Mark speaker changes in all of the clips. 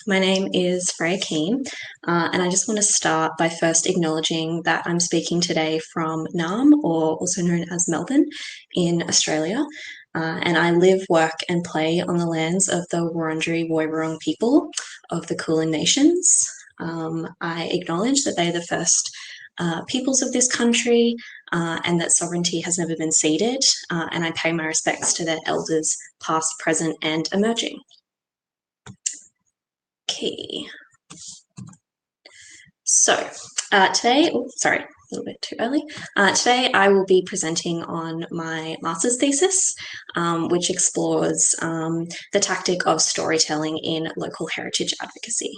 Speaker 1: My name is Freya Keam, and I just want to start by first acknowledging that I'm speaking today from Naarm, or also known as Melbourne, in Australia. And I live, work, and play on the lands of the Wurundjeri Woiwurrung people of the Kulin Nations. I acknowledge that they are the first peoples of this country and that sovereignty has never been ceded, and I pay my respects to their elders, past, present, and emerging. Okay. So today, sorry, a little bit too early. Today I will be presenting on my master's thesis, which explores the tactic of storytelling in local heritage advocacy.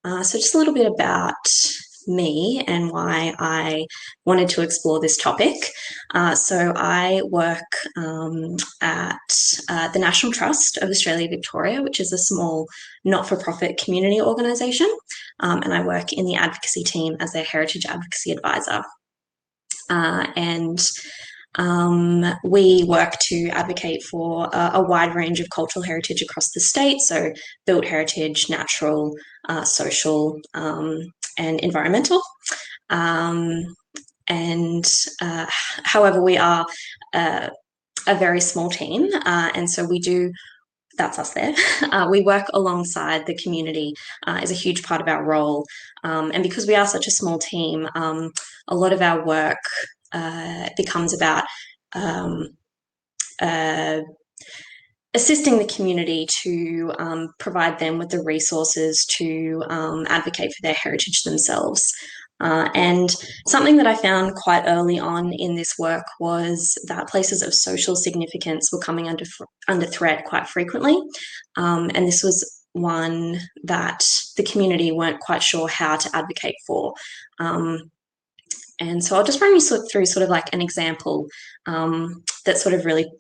Speaker 1: So just a little bit about me and why I wanted to explore this topic. So I work at the National Trust of Australia Victoria, which is a small not-for-profit community organisation, and I work in the advocacy team as their heritage advocacy advisor. We work to advocate for a wide range of cultural heritage across the state, so built heritage, natural, social, and environmental. However, we are a very small team, and so we do, that's us there. We work alongside the community is a huge part of our role. And because we are such a small team, a lot of our work becomes about assisting the community to provide them with the resources to advocate for their heritage themselves. And something that I found quite early on in this work was that places of social significance were coming under threat quite frequently. And this was one that the community weren't quite sure how to advocate for. And so I'll just run you through sort of like an example that sort of really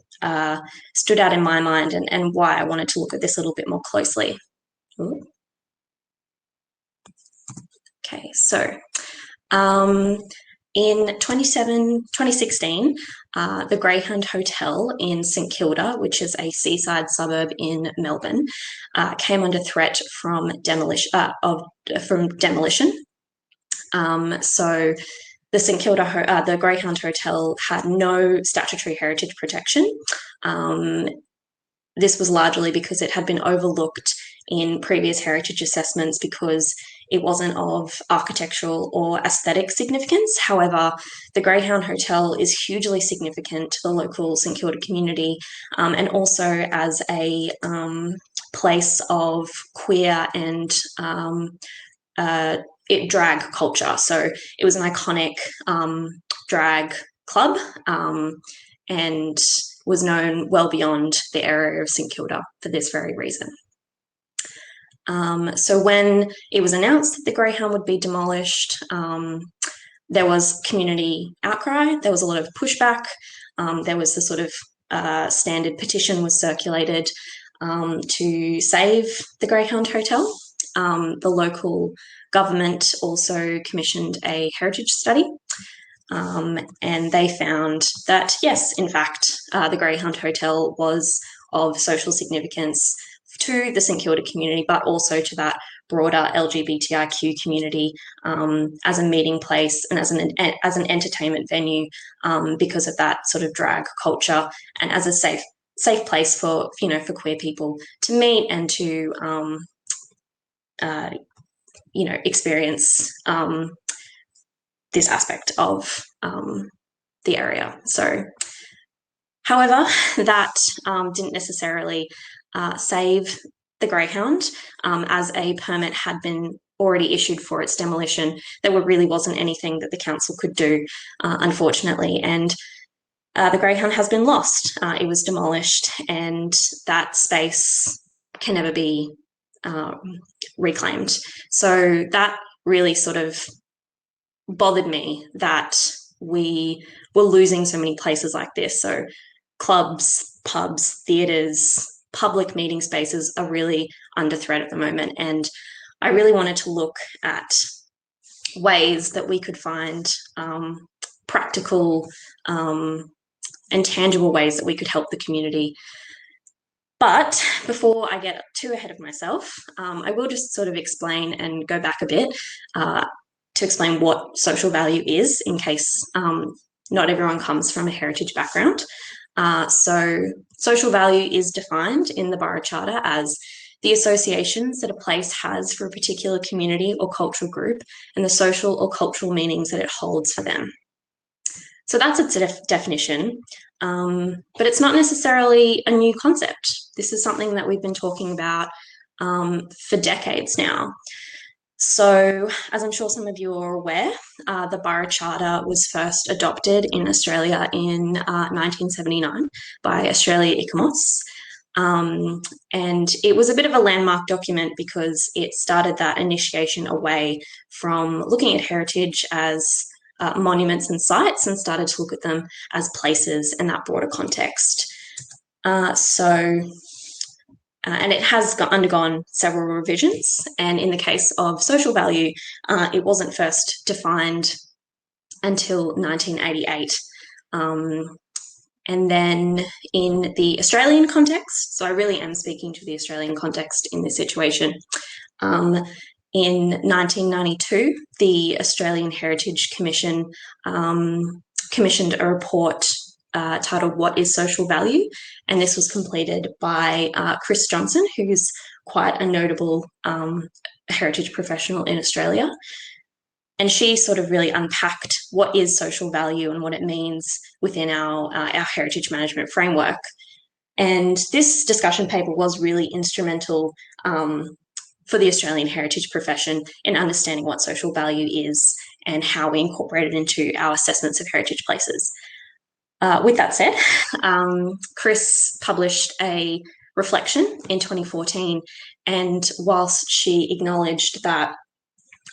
Speaker 1: stood out in my mind and why I wanted to look at this a little bit more closely. Ooh. Okay, so in 2016, the Greyhound Hotel in St Kilda, which is a seaside suburb in Melbourne, came under threat from demolition. So the St Kilda, the Greyhound Hotel had no statutory heritage protection. This was largely because it had been overlooked in previous heritage assessments because it wasn't of architectural or aesthetic significance. However, the Greyhound Hotel is hugely significant to the local St Kilda community, and also as a place of queer and drag culture. So it was an iconic drag club and was known well beyond the area of St Kilda for this very reason. So when it was announced that the Greyhound would be demolished, there was community outcry, there was a lot of pushback, there was the sort of standard petition was circulated to save the Greyhound Hotel. The local government also commissioned a heritage study, and they found that, yes, in fact, the Greyhound Hotel was of social significance to the St Kilda community, but also to that broader LGBTIQ community as a meeting place and as an entertainment venue because of that sort of drag culture, and as a safe place for queer people to meet and to experience this aspect of the area. So, however, that didn't necessarily save the Greyhound, as a permit had been already issued for its demolition. There really wasn't anything that the council could do, unfortunately, and the Greyhound has been lost. It was demolished, and that space can never be reclaimed. So that really sort of bothered me that we were losing so many places like this. So clubs, pubs, theatres, public meeting spaces are really under threat at the moment. And I really wanted to look at ways that we could find practical and tangible ways that we could help the community But before I get too ahead of myself, I will just sort of explain and go back a bit to explain what social value is, in case not everyone comes from a heritage background. So social value is defined in the Borough Charter as the associations that a place has for a particular community or cultural group and the social or cultural meanings that it holds for them. So that's its definition, but it's not necessarily a new concept. This is something that we've been talking about for decades now. So, as I'm sure some of you are aware, the Borough Charter was first adopted in Australia in 1979 by Australia ICOMOS. And it was a bit of a landmark document because it started that initiation away from looking at heritage as monuments and sites and started to look at them as places in that broader context. And it has undergone several revisions. And in the case of social value, it wasn't first defined until 1988. And then in the Australian context, so I really am speaking to the Australian context in this situation, in 1992, the Australian Heritage Commission commissioned a report titled What is Social Value? And this was completed by Chris Johnson, who's quite a notable heritage professional in Australia. And she sort of really unpacked what is social value and what it means within our heritage management framework. And this discussion paper was really instrumental for the Australian heritage profession in understanding what social value is and how we incorporate it into our assessments of heritage places. With that said, Chris published a reflection in 2014, and whilst she acknowledged that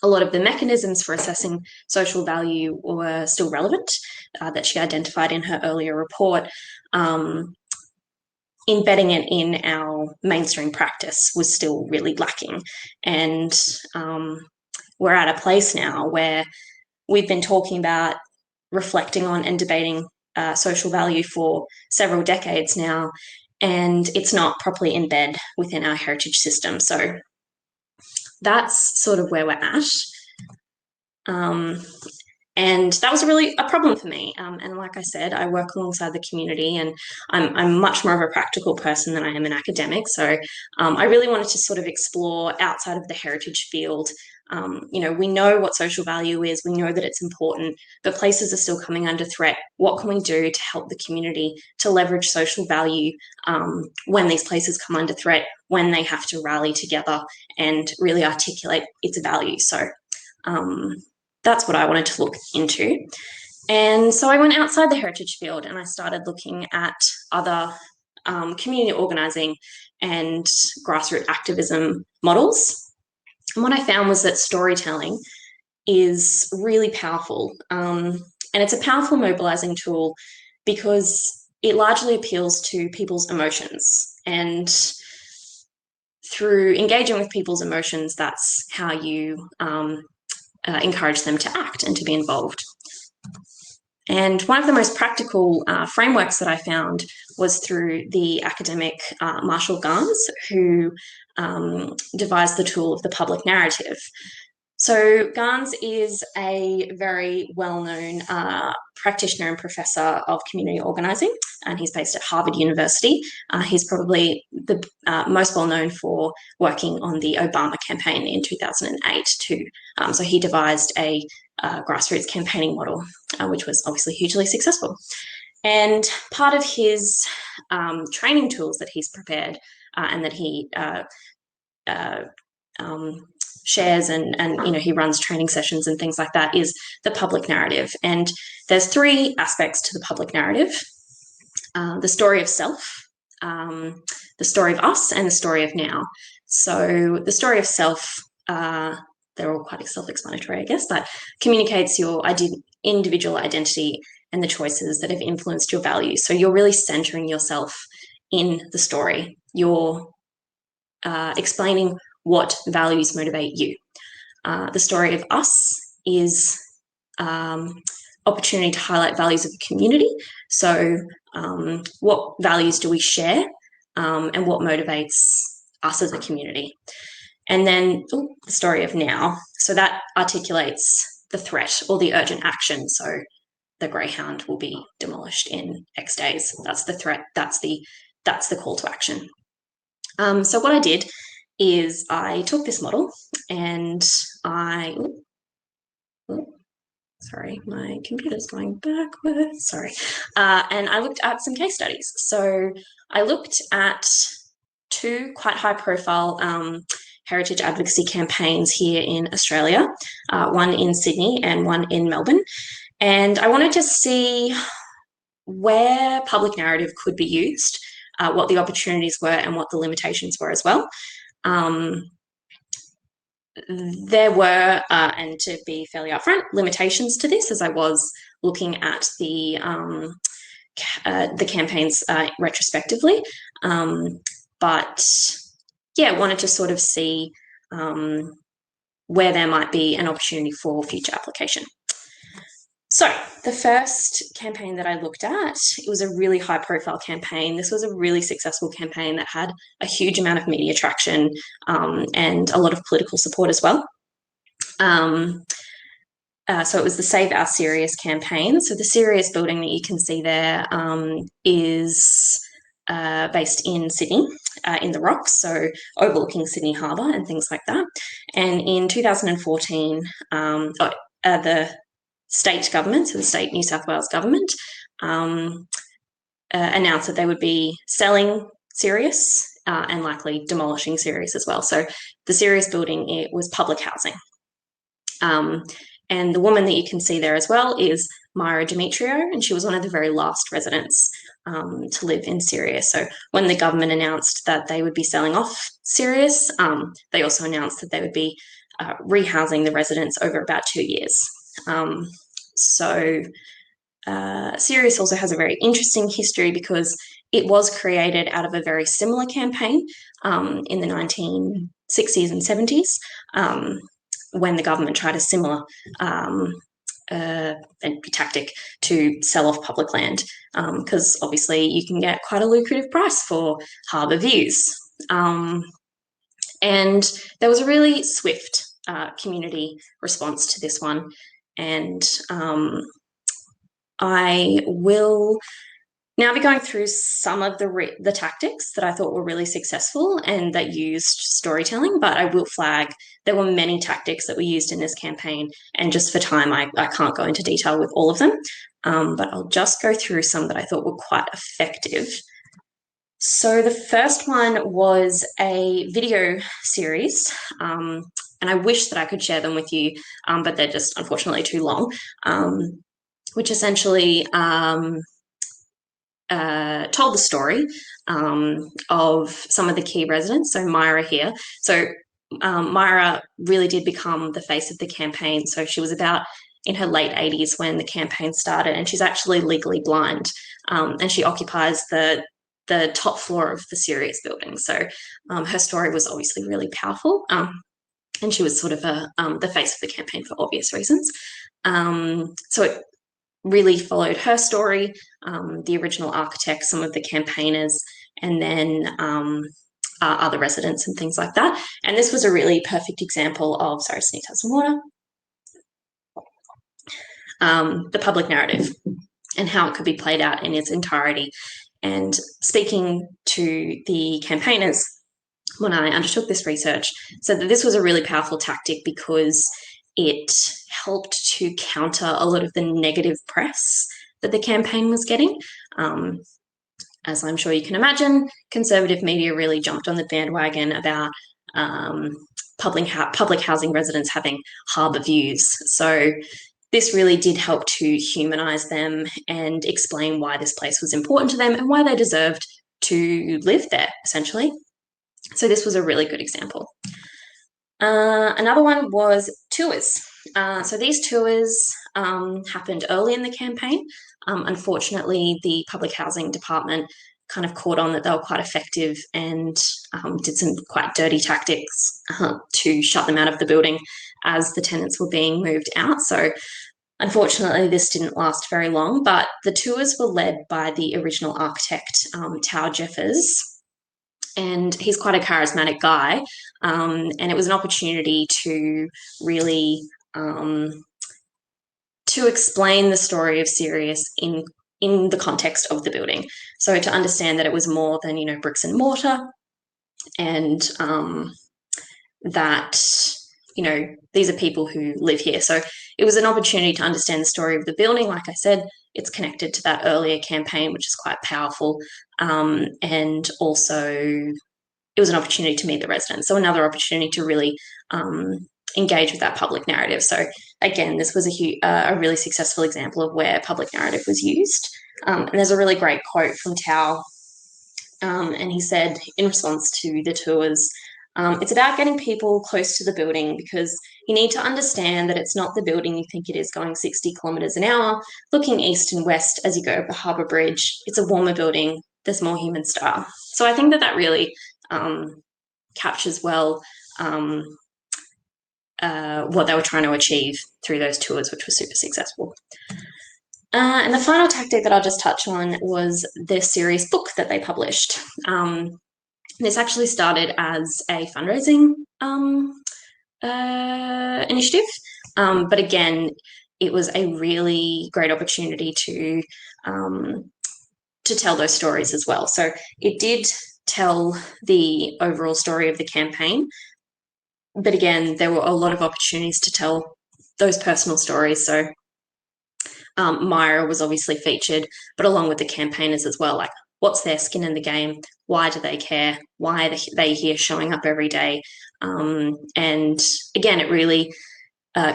Speaker 1: a lot of the mechanisms for assessing social value were still relevant, that she identified in her earlier report, embedding it in our mainstream practice was still really lacking. And we're at a place now where we've been talking about reflecting on and debating social value for several decades now, and it's not properly embedded within our heritage system. So that's sort of where we're at. And that was really a problem for me. And like I said, I work alongside the community, and I'm much more of a practical person than I am an academic. So I really wanted to sort of explore outside of the heritage field. We know what social value is, we know that it's important, but places are still coming under threat. What can we do to help the community to leverage social value when these places come under threat, when they have to rally together and really articulate its value? So that's what I wanted to look into. And so I went outside the heritage field and I started looking at other community organising and grassroots activism models. And what I found was that storytelling is really powerful. And it's a powerful mobilizing tool because it largely appeals to people's emotions. And through engaging with people's emotions, that's how you encourage them to act and to be involved. And one of the most practical frameworks that I found was through the academic Marshall Garnes, who devised the tool of the public narrative. So Garnes is a very well-known practitioner and professor of community organising, and he's based at Harvard University. He's probably the most well-known for working on the Obama campaign in 2008 too. So he devised a grassroots campaigning model, which was obviously hugely successful. And part of his training tools that he's prepared and that he shares and he runs training sessions and things like that is the public narrative. And there's three aspects to the public narrative: the story of self, the story of us, and the story of now. So the story of self, they're all quite self-explanatory, I guess, but communicates your individual identity and the choices that have influenced your values. So you're really centering yourself in the story. You're explaining what values motivate you. The story of us is opportunity to highlight values of the community. So what values do we share? and what motivates us as a community. And then the story of now. So that articulates the threat or the urgent action. So the Greyhound will be demolished in X days. That's the threat. That's the call to action. So what I did is I took this model and sorry, my computer's going backwards. Sorry. And I looked at some case studies. So I looked at two quite high profile heritage advocacy campaigns here in Australia, one in Sydney and one in Melbourne. And I wanted to see where public narrative could be used, what the opportunities were and what the limitations were as well. There were, and to be fairly upfront, limitations to this as I was looking at the campaigns retrospectively. But yeah, wanted to sort of see where there might be an opportunity for future application. So the first campaign that I looked at, it was a really high profile campaign. This was a really successful campaign that had a huge amount of media traction and a lot of political support as well. So it was the Save Our Sirius campaign. So the Sirius building that you can see there is based in Sydney, in the Rocks, so overlooking Sydney Harbour and things like that. And in 2014, the state government, so the state New South Wales government, announced that they would be selling Sirius and likely demolishing Sirius as well. So the Sirius building, it was public housing. And the woman that you can see there as well is Myra Demetrio, and she was one of the very last residents to live in Sirius. So when the government announced that they would be selling off Sirius, they also announced that they would be rehousing the residents over about 2 years. So Sirius also has a very interesting history because it was created out of a very similar campaign in the 1960s and 70s when the government tried a similar tactic to sell off public land because obviously you can get quite a lucrative price for harbour views. And there was a really swift community response to this one. And I will now be going through some of the tactics that I thought were really successful and that used storytelling, but I will flag there were many tactics that were used in this campaign, and just for time, I can't go into detail with all of them, but I'll just go through some that I thought were quite effective. So the first one was a video series, and I wish that I could share them with you, but they're just unfortunately too long, which essentially told the story of some of the key residents. So Myra here. So Myra really did become the face of the campaign. So she was about in her late 80s when the campaign started, and she's actually legally blind, and she occupies the top floor of the Sirius building. So her story was obviously really powerful, and she was sort of the face of the campaign for obvious reasons. So it really followed her story, the original architect, some of the campaigners, and then other residents and things like that. And this was a really perfect example of, sorry, I just need to have some water, the public narrative and how it could be played out in its entirety. And speaking to the campaigners, when I undertook this research, said that this was a really powerful tactic because it helped to counter a lot of the negative press that the campaign was getting. As I'm sure you can imagine, conservative media really jumped on the bandwagon about public housing residents having harbour views. So this really did help to humanise them and explain why this place was important to them and why they deserved to live there, essentially. So this was a really good example. Another one was tours. So these tours happened early in the campaign. Unfortunately, the public housing department kind of caught on that they were quite effective and did some quite dirty tactics to shut them out of the building as the tenants were being moved out. So unfortunately, this didn't last very long, but the tours were led by the original architect, Tao Jeffers, and he's quite a charismatic guy. And it was an opportunity to really to explain the story of Sirius in the context of the building. So to understand that it was more than, you know, bricks and mortar, and that, you know, these are people who live here. So it was an opportunity to understand the story of the building. Like I said, it's connected to that earlier campaign, which is quite powerful. And also it was an opportunity to meet the residents. So another opportunity to really engage with that public narrative. So again, this was a really successful example of where public narrative was used. And there's a really great quote from Tao, and he said in response to the tours, it's about getting people close to the building because you need to understand that it's not the building you think it is going 60 kilometres an hour, looking east and west as you go over Harbour Bridge. It's a warmer building. There's more human staff. So I think that that really captures well what they were trying to achieve through those tours, which was super successful. And the final tactic that I'll just touch on was the Sirius book that they published. This actually started as a fundraising initiative, but again, it was a really great opportunity to tell those stories as well. So it did tell the overall story of the campaign, but again, there were a lot of opportunities to tell those personal stories. So Myra was obviously featured, but along with the campaigners as well, like what's their skin in the game? Why do they care? Why are they here showing up every day? And again, it really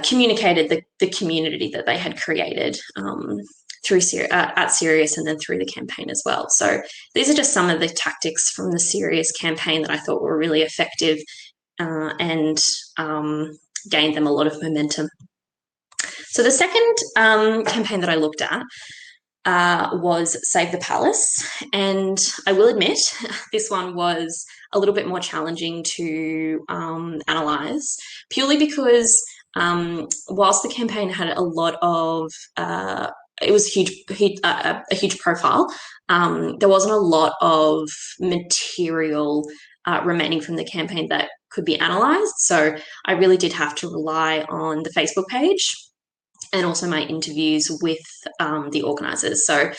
Speaker 1: communicated the community that they had created through at Sirius and then through the campaign as well. So these are just some of the tactics from the Sirius campaign that I thought were really effective and gained them a lot of momentum. So the second campaign that I looked at was Save the Palace. And I will admit, this one was a little bit more challenging to analyse, purely because whilst the campaign had a lot of, it was a huge profile, there wasn't a lot of material remaining from the campaign that could be analysed. So I really did have to rely on the Facebook page and also my interviews with the organisers. So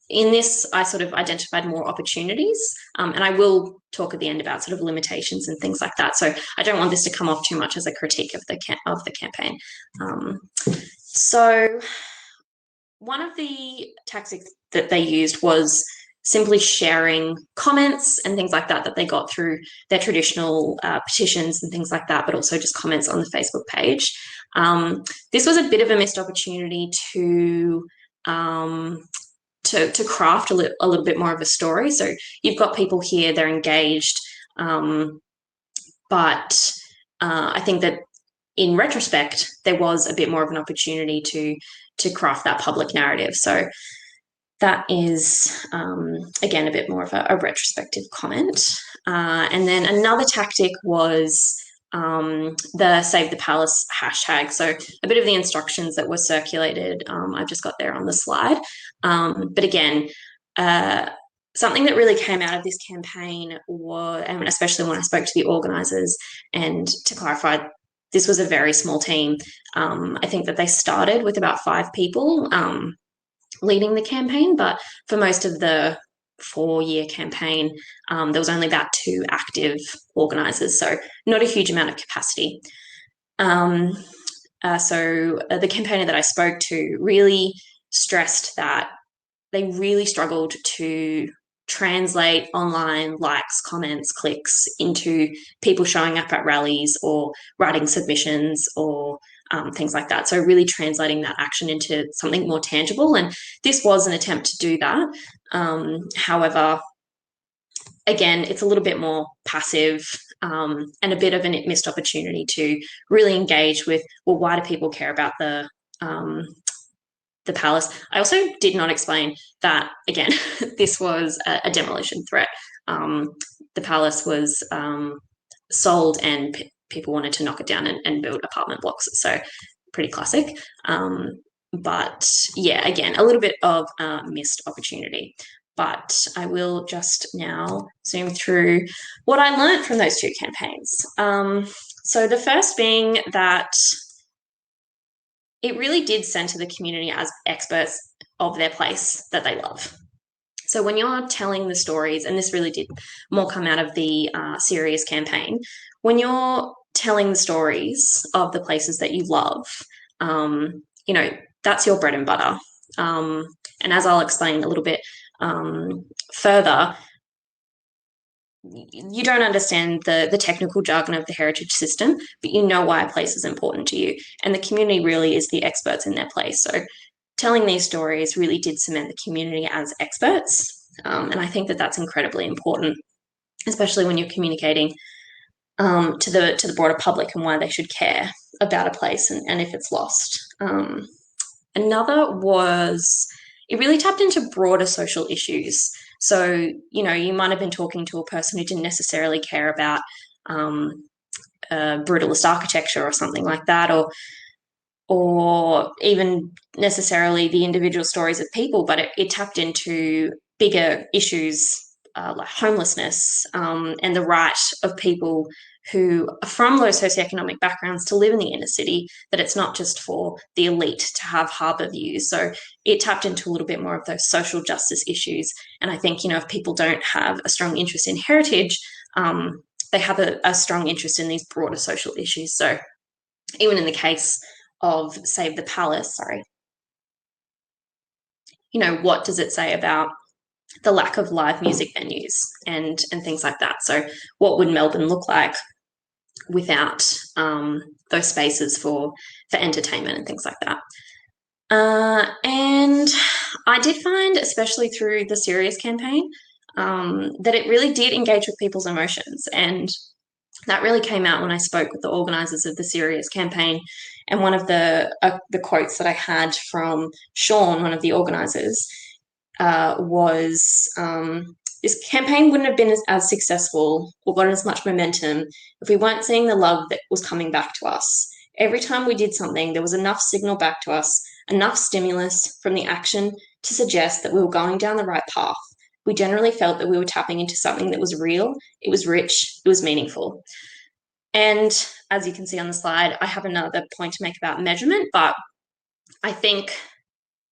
Speaker 1: in this, I sort of identified more opportunities, and I will talk at the end about sort of limitations and things like that. So I don't want this to come off too much as a critique of the campaign. So one of the tactics that they used was simply sharing comments and things like that that they got through their traditional petitions and things like that, but also just comments on the Facebook page. This was a bit of a missed opportunity to craft a little bit more of a story. So you've got people here, they're engaged, but I think that in retrospect, there was a bit more of an opportunity to craft that public narrative. So that is, again, a bit more of a retrospective comment. And then another tactic was the Save the Palace hashtag. So a bit of the instructions that were circulated, I've just got there on the slide. But again, something that really came out of this campaign was, and especially when I spoke to the organisers, and to clarify, this was a very small team. I think that they started with about 5 people leading the campaign, but for most of the 4-year campaign, there was only about 2 active organisers, so not a huge amount of capacity. So the campaigner that I spoke to really stressed that they really struggled to translate online likes, comments, clicks into people showing up at rallies or writing submissions or things like that. So really translating that action into something more tangible. And this was an attempt to do that. However, again, it's a little bit more passive and a bit of a missed opportunity to really engage with, well, why do people care about the palace? I also did not explain that, again, this was a demolition threat. The palace was sold and people wanted to knock it down and build apartment blocks. So pretty classic. But yeah, again, a little bit of missed opportunity. but I will just now zoom through what I learned from those two campaigns. So the first being that it really did center the community as experts of their place that they love. So when you're telling the stories, and this really did more come out of the Sirius campaign, when you're telling the stories of the places that you love, you know, that's your bread and butter. And as I'll explain a little bit further, you don't understand the technical jargon of the heritage system, but you know why a place is important to you. And the community really is the experts in their place. So telling these stories really did cement the community as experts. And I think that that's incredibly important, especially when you're communicating to the broader public and why they should care about a place and if it's lost. Another was it really tapped into broader social issues. So, you know, you might have been talking to a person who didn't necessarily care about brutalist architecture or something like that, or even necessarily the individual stories of people, but it tapped into bigger issues like homelessness and the right of people who are from low socioeconomic backgrounds to live in the inner city, that it's not just for the elite to have harbour views. So it tapped into a little bit more of those social justice issues. And I think, you know, if people don't have a strong interest in heritage, they have a strong interest in these broader social issues. So even in the case of Save the Palace, you know, what does it say about the lack of live music venues and things like that? So what would Melbourne look like without those spaces for entertainment and things like that? And I did find, especially through the Sirius campaign, that it really did engage with people's emotions. And that really came out when I spoke with the organisers of the Sirius campaign. And one of the quotes that I had from Sean, one of the organisers, was this campaign wouldn't have been as successful or gotten as much momentum if we weren't seeing the love that was coming back to us. Every time we did something, there was enough signal back to us, enough stimulus from the action to suggest that we were going down the right path. We generally felt that we were tapping into something that was real, it was rich, it was meaningful. And as you can see on the slide, I have another point to make about measurement, but I think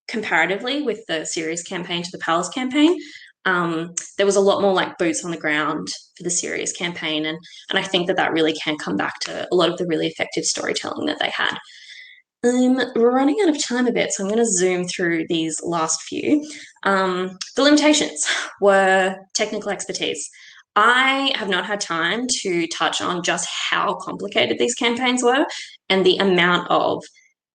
Speaker 1: comparatively with the Sirius campaign to the Palace campaign, there was a lot more like boots on the ground for the Sirius campaign. And I think that really can come back to a lot of the really effective storytelling that they had. We're running out of time a bit, so I'm going to zoom through these last few. The limitations were technical expertise. I have not had time to touch on just how complicated these campaigns were and the amount of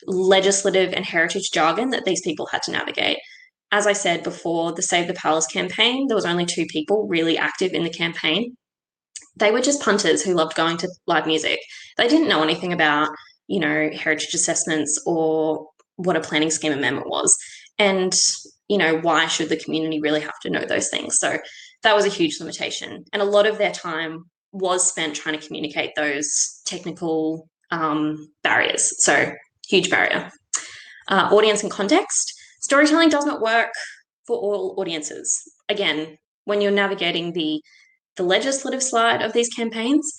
Speaker 1: legislative and heritage jargon that these people had to navigate. As I said before, the Save the Palace campaign, there was only 2 people really active in the campaign. They were just punters who loved going to live music. They didn't know anything about, you know, heritage assessments or what a planning scheme amendment was. And, you know, why should the community really have to know those things? So that was a huge limitation. And a lot of their time was spent trying to communicate those technical barriers. So huge barrier. Audience and context. Storytelling does not work for all audiences. Again, when you're navigating the legislative side of these campaigns,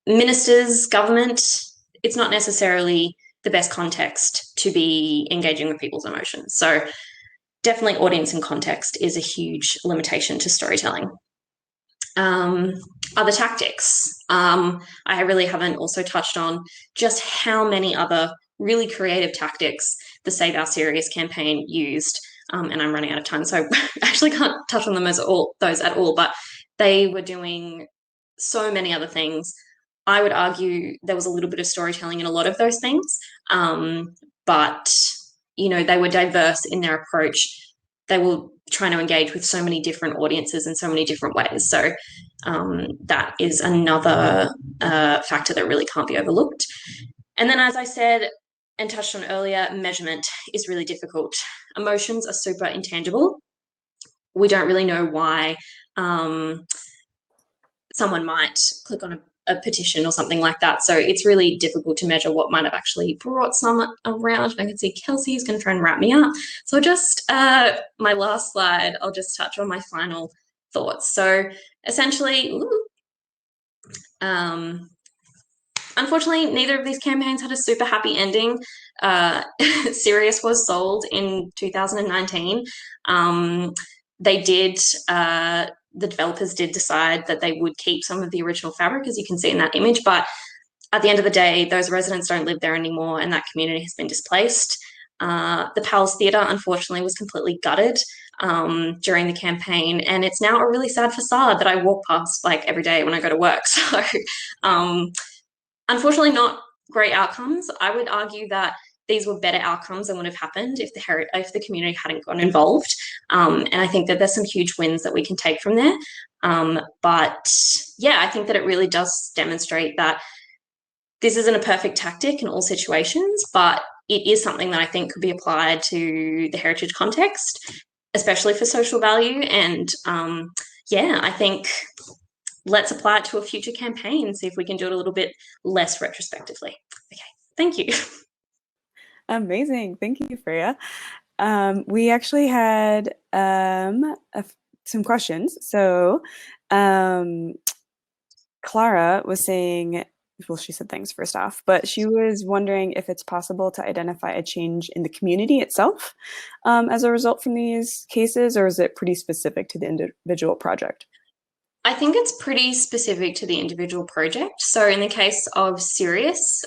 Speaker 1: ministers, government, it's not necessarily the best context to be engaging with people's emotions. So definitely audience and context is a huge limitation to storytelling. Other tactics. I really haven't also touched on just how many other really creative tactics the Save Our Sirius campaign used. And I'm running out of time, so I actually can't touch on them as those at all, but they were doing so many other things. I would argue there was a little bit of storytelling in a lot of those things, but, you know, they were diverse in their approach. They were trying to engage with so many different audiences in so many different ways. So that is another factor that really can't be overlooked. And then, as I said and touched on earlier, measurement is really difficult. Emotions are super intangible. We don't really know why someone might click on a petition or something like that. So it's really difficult to measure what might have actually brought some around. I can see Kelsey's going to try and wrap me up. So just my last slide, I'll just touch on my final thoughts. So essentially, unfortunately, neither of these campaigns had a super happy ending. Sirius was sold in 2019. They did, the developers did decide that they would keep some of the original fabric, as you can see in that image, but at the end of the day, those residents don't live there anymore and that community has been displaced. The Palace Theatre, unfortunately, was completely gutted during the campaign, and it's now a really sad facade that I walk past like every day when I go to work. So unfortunately, not great outcomes. I would argue that these were better outcomes than would have happened if the community hadn't gotten involved. And I think that there's some huge wins that we can take from there. But yeah, I think that it really does demonstrate that this isn't a perfect tactic in all situations, but it is something that I think could be applied to the heritage context, especially for social value. And yeah, I think let's apply it to a future campaign and see if we can do it a little bit less retrospectively. Okay, thank you.
Speaker 2: Amazing. Thank you, Freya. We actually had some questions. So Clara was saying, well, she said thanks first off, but she was wondering if it's possible to identify a change in the community itself as a result from these cases, or is it pretty specific to the individual project?
Speaker 1: I think it's pretty specific to the individual project. So in the case of Sirius,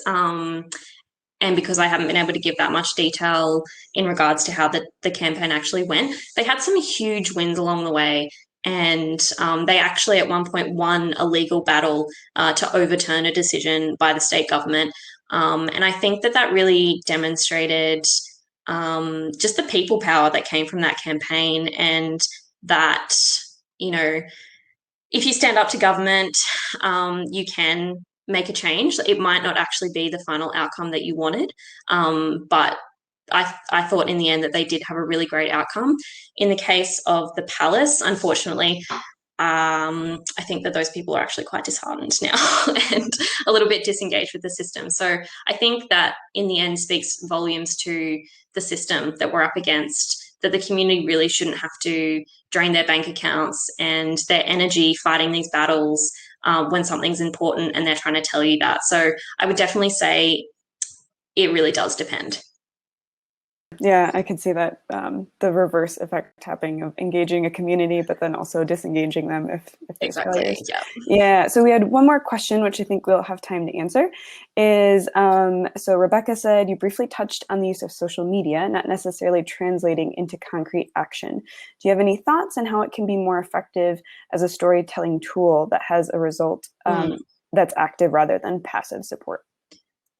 Speaker 1: and because I haven't been able to give that much detail in regards to how the campaign actually went, they had some huge wins along the way. And they actually at one point won a legal battle to overturn a decision by the state government. And I think that really demonstrated just the people power that came from that campaign, and that, you know, if you stand up to government, you can make a change. It might not actually be the final outcome that you wanted, but I thought in the end that they did have a really great outcome. In the case of the Palace, unfortunately, I think that those people are actually quite disheartened now and a little bit disengaged with the system. So I think that in the end speaks volumes to the system that we're up against, that the community really shouldn't have to drain their bank accounts and their energy fighting these battles when something's important and they're trying to tell you that. So I would definitely say it really does depend.
Speaker 2: Yeah, I can see that, the reverse effect happening of engaging a community, but then also disengaging them if there's
Speaker 1: Exactly,
Speaker 2: failures.
Speaker 1: yeah.
Speaker 2: Yeah, so we had one more question, which I think we'll have time to answer, is, so Rebecca said, you briefly touched on the use of social media, not necessarily translating into concrete action. Do you have any thoughts on how it can be more effective as a storytelling tool that has a result that's active rather than passive support?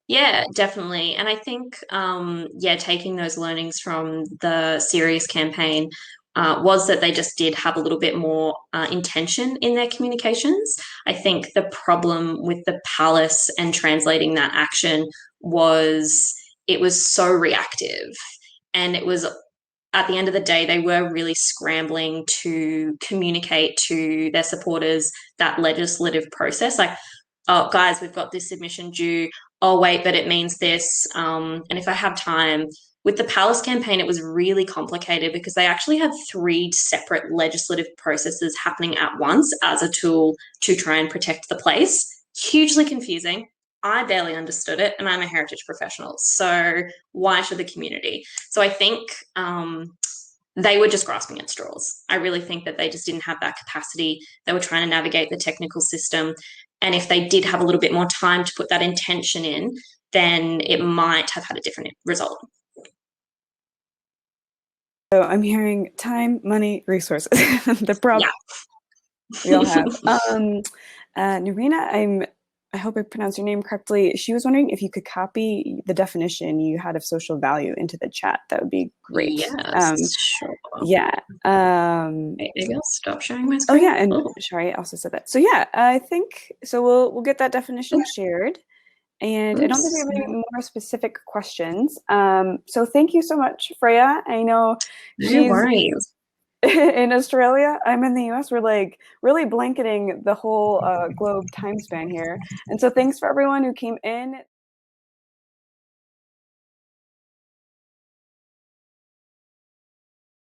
Speaker 1: Yeah, definitely. And I think, yeah, taking those learnings from the Sirius campaign was that they just did have a little bit more intention in their communications. I think the problem with the Palace and translating that action was it was so reactive. And it was, at the end of the day, they were really scrambling to communicate to their supporters that legislative process. Like, oh, guys, we've got this submission due. Oh, wait, but it means this. And if I have time, with the Palace campaign, it was really complicated because they actually had 3 separate legislative processes happening at once as a tool to try and protect the place. Hugely confusing. I barely understood it, and I'm a heritage professional. So why should the community? So I think they were just grasping at straws. I really think that they just didn't have that capacity. They were trying to navigate the technical system. And if they did have a little bit more time to put that intention in, then it might have had a different result.
Speaker 2: So I'm hearing time, money, resources. The problem we all have. Narina, I hope I pronounced your name correctly. She was wondering if you could copy the definition you had of social value into the chat. That would be great.
Speaker 1: Yes, sure.
Speaker 2: Yeah.
Speaker 1: Maybe I'll stop sharing my screen.
Speaker 2: Oh yeah, and Shari also said that. So yeah, I think so. We'll get that definition shared. And I don't think we have any more specific questions. So thank you so much, Freya. I know
Speaker 1: no worries.
Speaker 2: in Australia. I'm in the US. We're like really blanketing the whole globe time span here. And so thanks for everyone who came in.